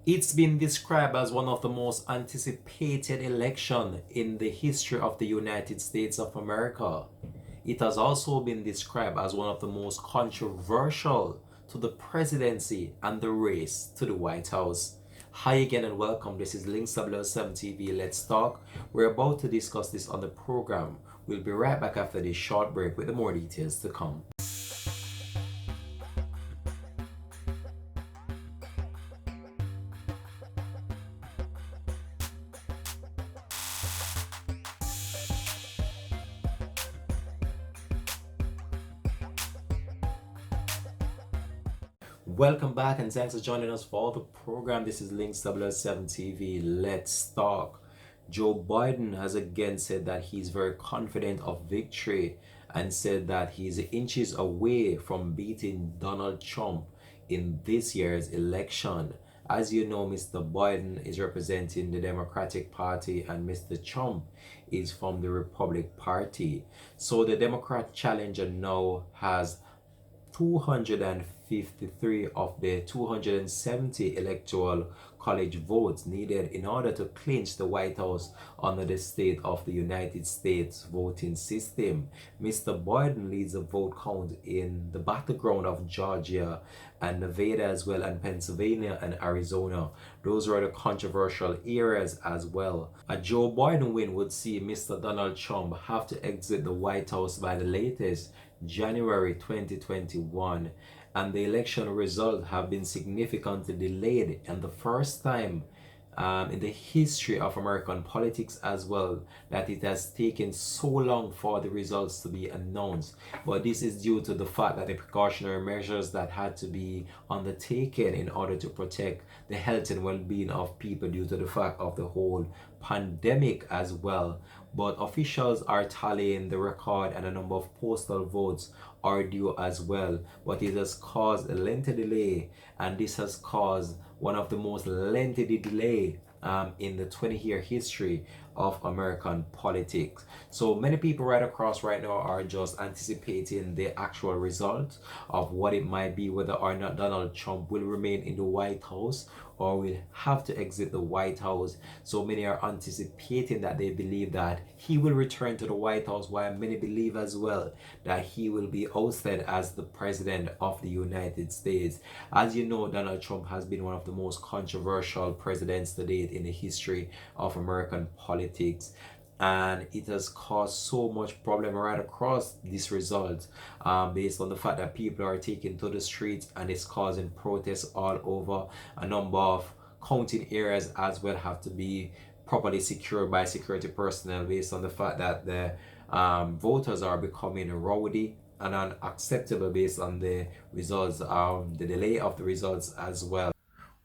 It's been described as one of the most anticipated elections in the history of the United States of America. It has also been described as one of the most controversial to the presidency and the race to the White House. Hi again and welcome. This is Links WSM TV. Let's talk. We're about to discuss this on the program. We'll be right back after this short break with the more details to come. Welcome back and thanks for joining us for the program. This is Links WS7 TV. Let's talk. Joe Biden has again said that he's very confident of victory and said that he's inches away from beating Donald Trump in this year's election. As you know, Mr. Biden is representing the Democratic Party and Mr. Trump is from the Republican Party. So the Democrat challenger now has 253 of the 270 electoral college votes needed in order to clinch the White House under the state of the United States voting system. Mr. Biden leads the vote count in the battleground of Georgia and Nevada as well, and Pennsylvania and Arizona. Those are the controversial areas as well. A Joe Biden win would see Mr. Donald Trump have to exit the White House by the latest January 2021, and the election results have been significantly delayed, and the first time in the history of American politics as well that it has taken so long for the results to be announced. But this is due to the fact that the precautionary measures that had to be undertaken in order to protect the health and well-being of people due to the fact of the whole pandemic as well. But officials are tallying the record and a number of postal votes are due as well. But it has caused a lengthy delay, and this has caused one of the most lengthy delay in the 20-year history of American politics. So many people right across right now are just anticipating the actual result of what it might be, whether or not Donald Trump will remain in the White House or will have to exit the White House. So many are anticipating that they believe that he will return to the White House, while many believe as well that he will be ousted as the president of the United States. As you know, Donald Trump has been one of the most controversial presidents to date in the history of American politics, and it has caused so much problem right across this result, based on the fact that people are taking to the streets and it's causing protests all over. A number of counting areas as well have to be properly secured by security personnel, based on the fact that the voters are becoming rowdy and unacceptable based on the results, the delay of the results as well.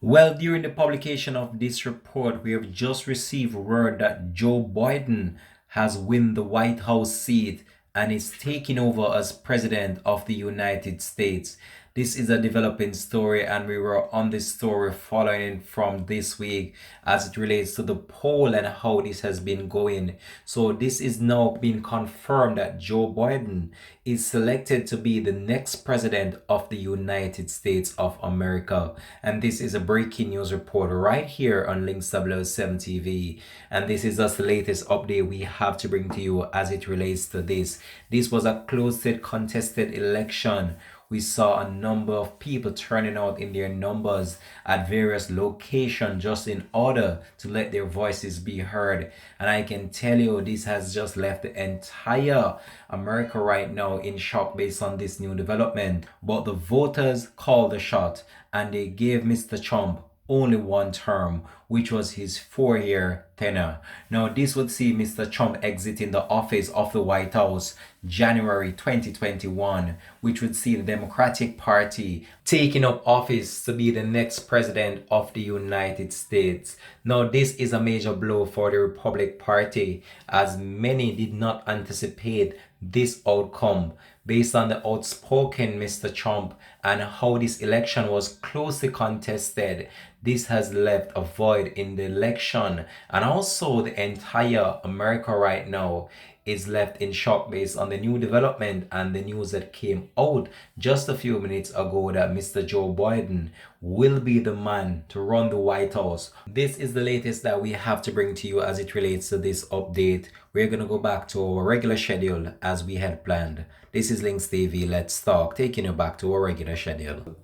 Well, during the publication of this report, we have just received word that Joe Biden has won the White House seat and is taking over as President of the United States. This is a developing story, and we were on this story following from this week as it relates to the poll and how this has been going. So this is now being confirmed that Joe Biden is selected to be the next president of the United States of America. And this is a breaking news report right here on Links W7 TV. And this is just the latest update we have to bring to you as it relates to this. This was a closely contested election. We saw a number of people turning out in their numbers at various locations just in order to let their voices be heard. And I can tell you, this has just left the entire America right now in shock based on this new development. But the voters called the shot and they gave Mr. Trump only one term, which was his 4-year tenure. Now, this would see Mr. Trump exiting the office of the White House January 2021, which would see the Democratic Party taking up office to be the next president of the United States. Now, this is a major blow for the Republican Party, as many did not anticipate this outcome based on the outspoken Mr. Trump and how this election was closely contested. This has left a void in the election, and also the entire America right now is left in shock based on the new development and the news that came out just a few minutes ago that Mr. Joe Biden will be the man to run the White House. This is the latest that we have to bring to you as it relates to this update. We're going to go back to our regular schedule as we had planned. This is Links TV. Let's talk, taking you back to our regular schedule.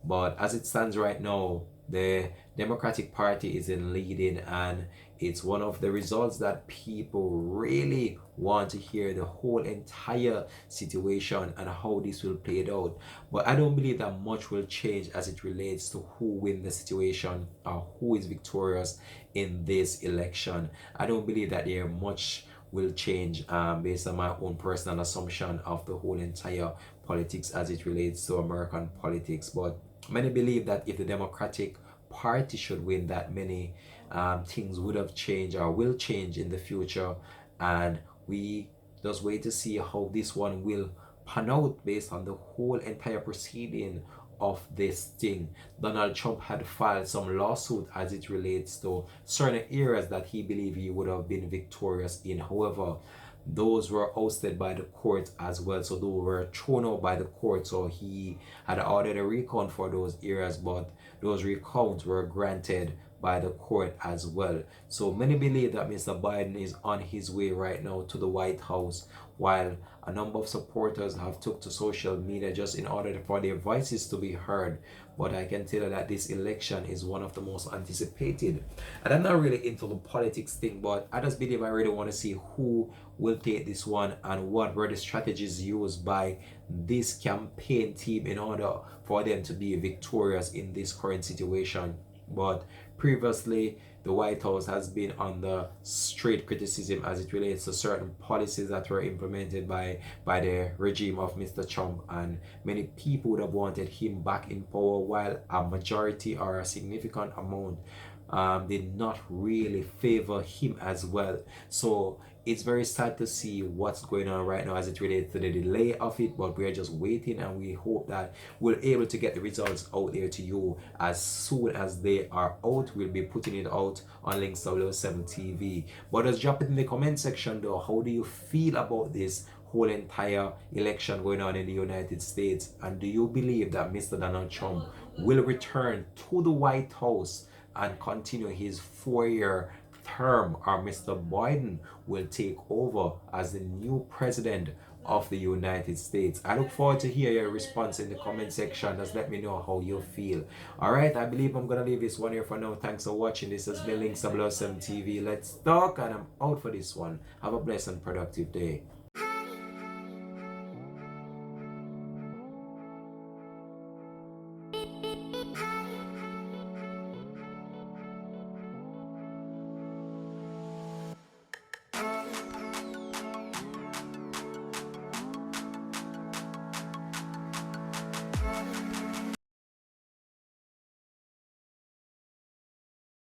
But as it stands right now, the Democratic Party is in leading, and it's one of the results that people really want to hear the whole entire situation and how this will play it out. But I don't believe that much will change as it relates to who win the situation or who is victorious in this election. I don't believe that there much will change based on my own personal assumption of the whole entire politics as it relates to American politics. But many believe that if the Democratic Party should win, that many things would have changed or will change in the future, and we just wait to see how this one will pan out based on the whole entire proceeding of this thing. Donald Trump had filed some lawsuit as it relates to certain areas that he believed he would have been victorious in. However, those were ousted by the court as well, so those were thrown out by the court. So he had ordered a recount for those areas, but those recounts were granted by the court as well. So many believe that Mr. Biden is on his way right now to the White House, while a number of supporters have took to social media just in order for their voices to be heard. But I can tell you that this election is one of the most anticipated. And I'm not really into the politics thing, but I just believe I really want to see who will take this one and what were the strategies used by this campaign team in order for them to be victorious in this current situation. But previously, the White House has been under straight criticism as it relates to certain policies that were implemented by the regime of Mr. Trump, and many people would have wanted him back in power, while a majority or a significant amount did not really favor him as well. So it's very sad to see what's going on right now as it relates to the delay of it, but we're just waiting, and we hope that we're able to get the results out there to you as soon as they are out. We'll be putting it out on Links 7 TV. But just drop it in the comment section though. How do you feel about this whole entire election going on in the United States? And do you believe that Mr. Donald Trump will return to the White House and continue his 4-year term, or Mr. Biden will take over as the new president of the United States? I look forward to hear your response in the comment section. Just let me know how you feel. Alright, I believe I'm gonna leave this one here for now. Thanks for watching. This has been Links 7 TV. Let's talk, and I'm out for this one. Have a blessed and productive day.